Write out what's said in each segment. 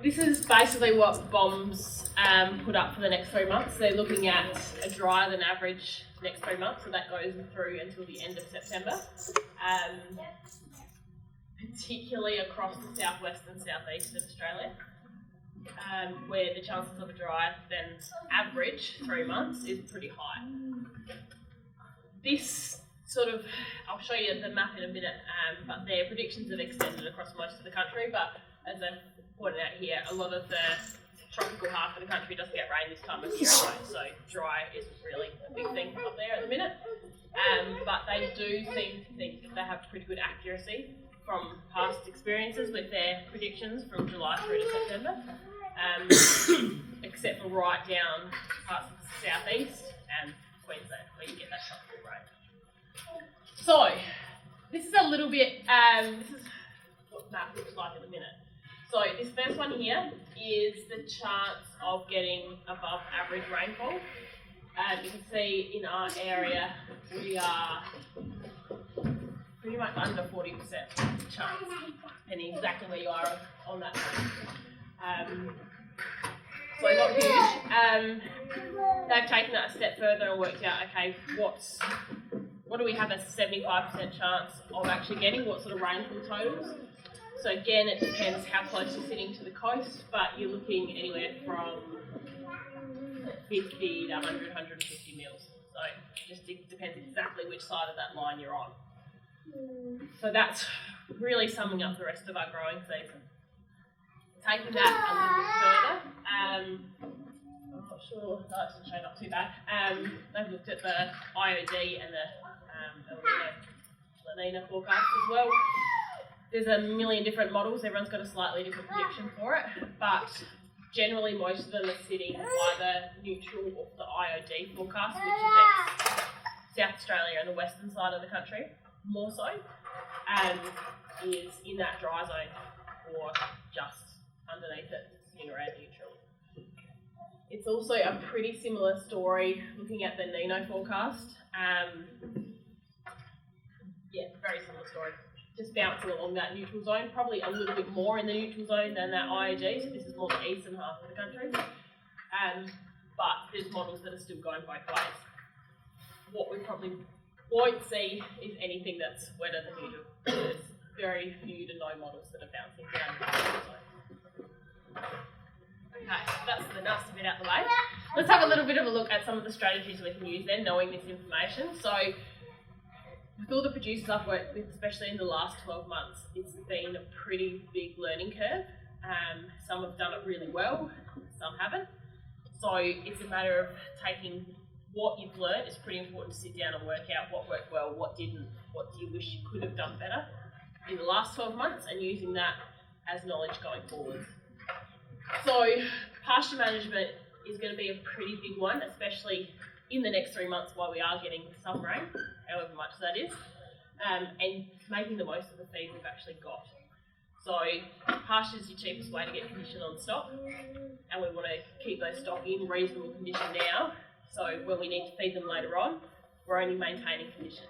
this is basically what BOM's put up for the next 3 months. They're looking at a drier than average next 3 months, so that goes through until the end of September. Particularly across the southwest and southeast of Australia, where the chances of a drier than average 3 months is pretty high. This sort of, I'll show you the map in a minute, but their predictions have extended across most of the country, but as I've pointed out here, a lot of the tropical half of the country doesn't get rain this time of year anyway, so dry is really a big thing up there at the minute. But they do seem to think they have pretty good accuracy from past experiences with their predictions from July through to September, except for right down parts of the southeast and Queensland where you get that tropical rain. So this is a little bit, this is what the map looks like at the minute. So this first one here is the chance of getting above average rainfall. You can see in our area we are pretty much under 40% chance, depending exactly where you are on that map. So not huge. They've taken that a step further and worked out, okay, what do we have a 75% chance of actually getting? What sort of rainfall totals? So again, it depends how close you're sitting to the coast, but you're looking anywhere from 50 to 100, 150 mils. So it just depends exactly which side of that line you're on. So that's really summing up the rest of our growing season. Taking that a little bit further, I'm not sure, no, it's actually not too bad. They've looked at the IOD and the La Nina forecast as well. There's a million different models, everyone's got a slightly different prediction for it, but generally most of them are sitting either neutral or the IOD forecast, which affects South Australia and the western side of the country more so, is in that dry zone or just underneath it, sitting around neutral. It's also a pretty similar story looking at the Nino forecast. Yeah, very similar story. Just bouncing along that neutral zone, probably a little bit more in the neutral zone than that IOD, so this is more the eastern half of the country. But there's models that are still going both ways. What we probably won't see is anything that's wetter than neutral. There's very few to no models that are bouncing down the neutral zone. Okay, so that's the nasty bit out the way. Let's have a little bit of a look at some of the strategies we can use then, knowing this information. So, with all the producers I've worked with, especially in the last 12 months, it's been a pretty big learning curve. Some have done it really well, some haven't. So it's a matter of taking what you've learned. It's pretty important to sit down and work out what worked well, what didn't, what do you wish you could have done better in the last 12 months, and using that as knowledge going forward. So pasture management is going to be a pretty big one, especially in the next 3 months while we are getting some rain, however much that is, and making the most of the feed we've actually got. So pasture is your cheapest way to get condition on stock, and we want to keep those stock in reasonable condition now, so when we need to feed them later on, we're only maintaining condition.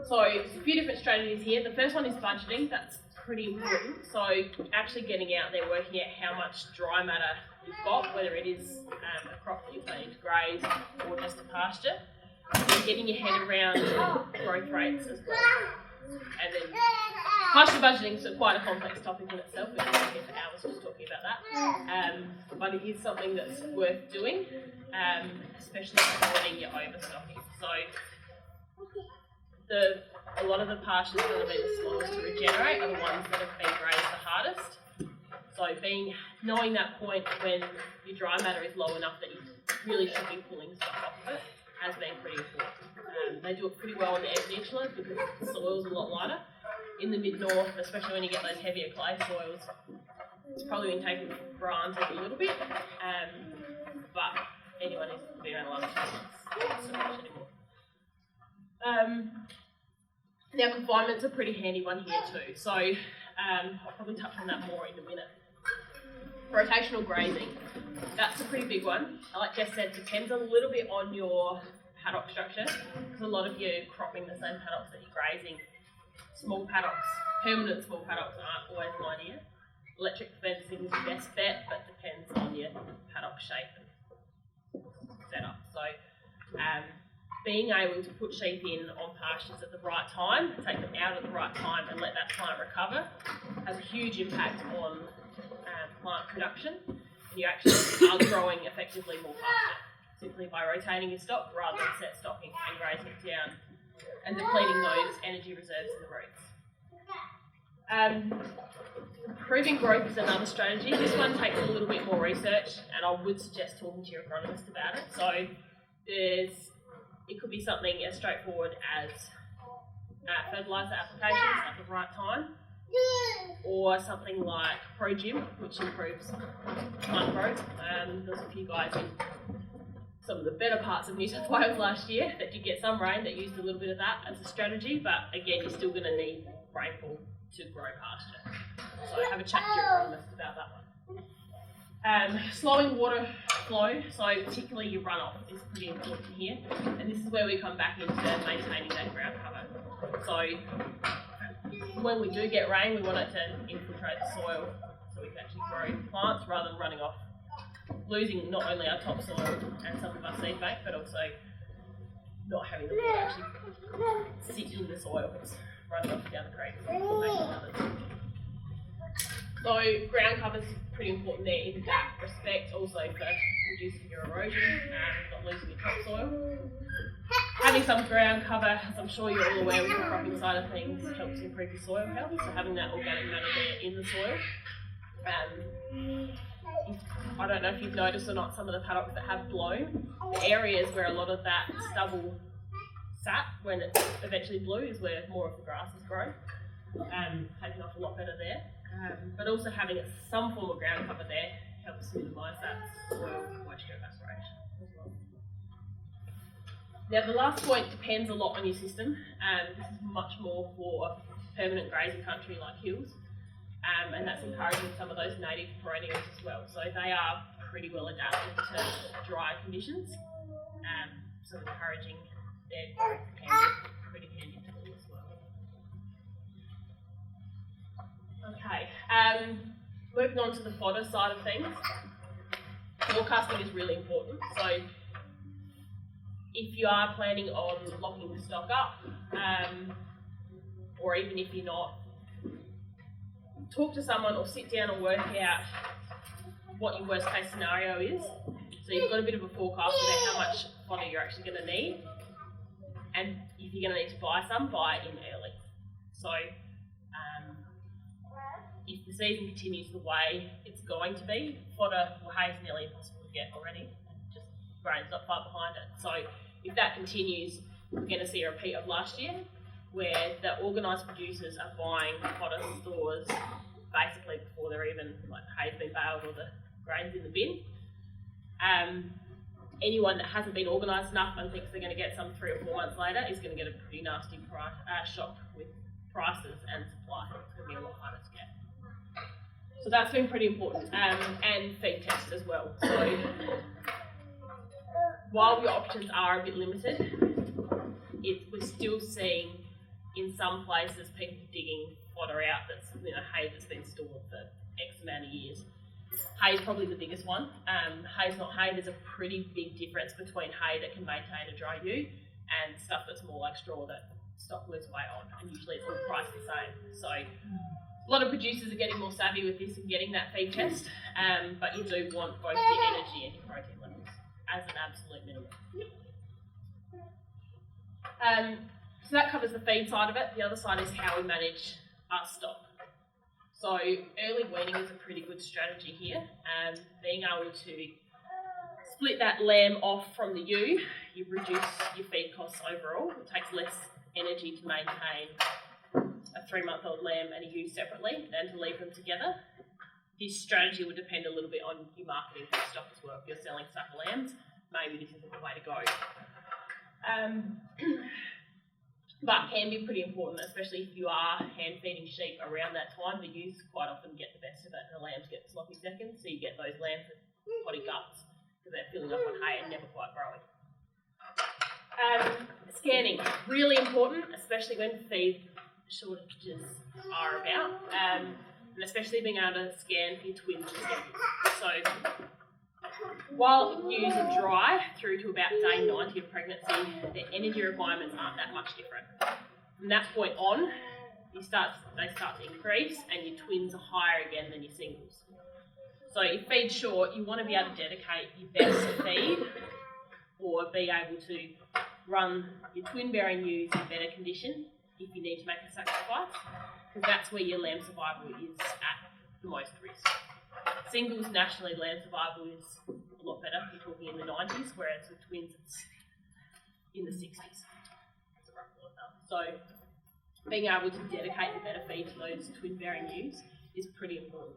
So there's a few different strategies here. The first one is budgeting. That's pretty important. So actually getting out there, working out how much dry matter you've got, whether it is a crop that you're planning to graze or just a pasture, and getting your head around growth rates as well. And then pasture budgeting is quite a complex topic in itself. We can spend hours just talking about that. But it is something that's worth doing, especially avoiding your overstocking. So a lot of the pastures that have been the slowest to regenerate are the ones that have been grazed the hardest. So knowing that point when your dry matter is low enough that you really should be pulling stuff off of it has been pretty important. They do it pretty well in the peninsula because the soil's a lot lighter. In the mid-north, especially when you get those heavier clay soils, it's probably been taken for granted a little bit, but anyone who's been around the last 2 months, it's not much anymore. Now confinement's a pretty handy one here too, so I'll probably touch on that more in a minute. Rotational grazing, that's a pretty big one. Like Jess said, it depends a little bit on your paddock structure, because a lot of you are cropping the same paddocks that you're grazing. Small paddocks, permanent small paddocks aren't always an idea. Electric fencing is the best bet, but depends on your paddock shape and setup. So being able to put sheep in on pastures at the right time, take them out at the right time and let that plant recover has a huge impact on plant production. You actually are growing effectively more pasture simply by rotating your stock rather than set stocking and grazing it down and depleting those energy reserves in the roots. Improving growth is another strategy. This one takes a little bit more research, and I would suggest talking to your agronomist about it. So it could be something as straightforward as fertiliser applications at the right time, or something like ProGym, which improves plant growth. There's a few guys in some of the better parts of New South Wales last year that did get some rain that used a little bit of that as a strategy, but again, you're still going to need rainfall to grow pasture. So have a chat to your agronomist about that one. Slowing water flow, so particularly your runoff is pretty important here, and this is where we come back into maintaining that ground cover. So when we do get rain, we want it to infiltrate the soil so we can actually grow plants rather than running off, losing not only our topsoil and some of our seed bank, but also not having the water actually sit in the soil. It's running off down the creek. So ground cover is pretty important there in that respect, also for reducing your erosion and not losing your topsoil. Having some ground cover, as I'm sure you're all aware with the cropping side of things, helps improve your soil health, so having that organic matter there in the soil. I don't know if you've noticed or not, some of the paddocks that have blown, the areas where a lot of that stubble sat when it eventually blew is where more of the grasses grow, taking off a lot better there. But also having some form of ground cover there helps minimise that soil moisture evaporation as well. Now the last point depends a lot on your system. This is much more for permanent grazing country like hills, and that's encouraging some of those native perennials as well. So they are pretty well adapted to dry conditions, so encouraging their growth can be pretty handy tool as well. Okay, moving on to the fodder side of things. Forecasting is really important. So if you are planning on locking the stock up, or even if you're not, talk to someone or sit down and work out what your worst case scenario is. So you've got a bit of a forecast about how much fodder you're actually going to need, and if you're going to need to buy some, buy it in early. So if the season continues the way it's going to be, fodder or hay is nearly impossible to get already, and just grain's not far behind it. So if that continues, we're going to see a repeat of last year, where the organised producers are buying fodder stores basically before they're even, like, hay's been baled or the grain's in the bin. Anyone that hasn't been organised enough and thinks they're going to get some 3 or 4 months later is going to get a pretty nasty shock with prices and supply. It's going to be a lot harder to get. So that's been pretty important, and feed test as well. So while your options are a bit limited, we're still seeing in some places people digging fodder out that's, hay that's been stored for X amount of years. Hay is probably the biggest one. Hay's not hay. There's a pretty big difference between hay that can maintain a dry ewe and stuff that's more like straw that stock lose weight on, and usually it's all priced the same. So a lot of producers are getting more savvy with this and getting that feed test, but you do want both your energy and your protein levels as an absolute minimum. So that covers the feed side of it. The other side is how we manage our stock. So early weaning is a pretty good strategy here. Being able to split that lamb off from the ewe, you reduce your feed costs overall. It takes less energy to maintain a 3-month-old lamb and a ewe separately than to leave them together. This strategy would depend a little bit on your marketing for stock as well. If you're selling stuff for lambs, maybe this isn't the way to go. But can be pretty important, especially if you are hand feeding sheep around that time. The ewes quite often get the best of it and the lambs get the sloppy seconds, so you get those lambs with potty guts because they're filling up on hay and never quite growing. Scanning, really important, especially when feed shortages are about. and especially being able to scan for your twins and singles. So while ewes are dry through to about day 90 of pregnancy, their energy requirements aren't that much different. From that point on, they start to increase, and your twins are higher again than your singles. So if feed short, you want to be able to dedicate your best feed, or be able to run your twin-bearing ewes in better condition if you need to make a sacrifice, because that's where your lamb survival is at the most risk. Singles nationally, lamb survival is a lot better. You're talking in the 90s, whereas with twins it's in the 60s. That's a rough rule of thumb. So being able to dedicate the better feed to those twin-bearing ewes is pretty important.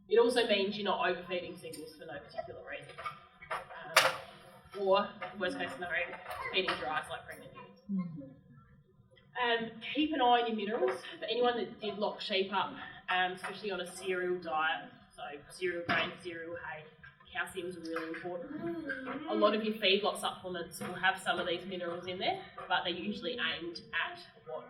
It also means you're not overfeeding singles for no particular reason. Or, worst case scenario, feeding dries like pregnant ewes. Keep an eye on your minerals. For anyone that did lock sheep up, especially on a cereal diet, so cereal grain, cereal hay, calcium is really important. A lot of your feedlot supplements will have some of these minerals in there, but they're usually aimed at what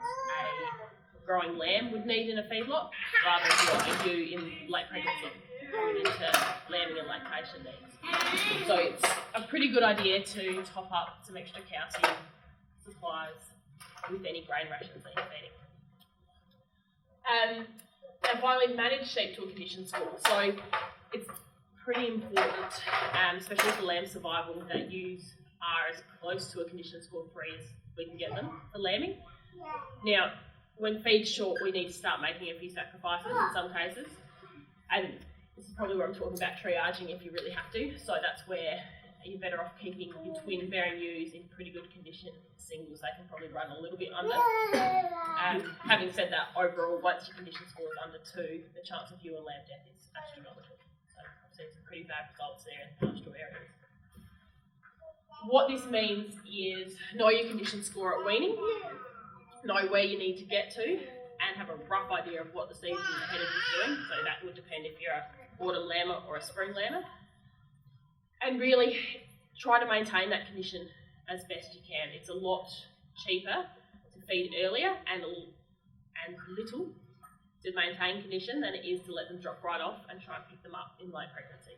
a growing lamb would need in a feedlot, rather than what you do in late pregnancy, coming into lambing and lactation needs. So it's a pretty good idea to top up some extra calcium supplies with any grain rations that you're feeding. And finally, manage sheep to a condition score. So it's pretty important, especially for lamb survival, that ewes are as close to a condition score 3 as we can get them for lambing. Now, when feed short, we need to start making a few sacrifices in some cases, and this is probably where I'm talking about triaging if you really have to. So that's where you're better off keeping your twin-bearing ewes in pretty good condition. Singles, they can probably run a little bit under. Having said that, overall, once your condition score is under 2, the chance of ewe and lamb death is astronomical. So I've seen some pretty bad results there in pastoral areas. What this means is know your condition score at weaning, know where you need to get to, and have a rough idea of what the season ahead of you is doing. So that would depend if you're a autumn lammer or a spring lammer. And really try to maintain that condition as best you can. It's a lot cheaper to feed earlier and little to maintain condition than it is to let them drop right off and try and pick them up in late pregnancy.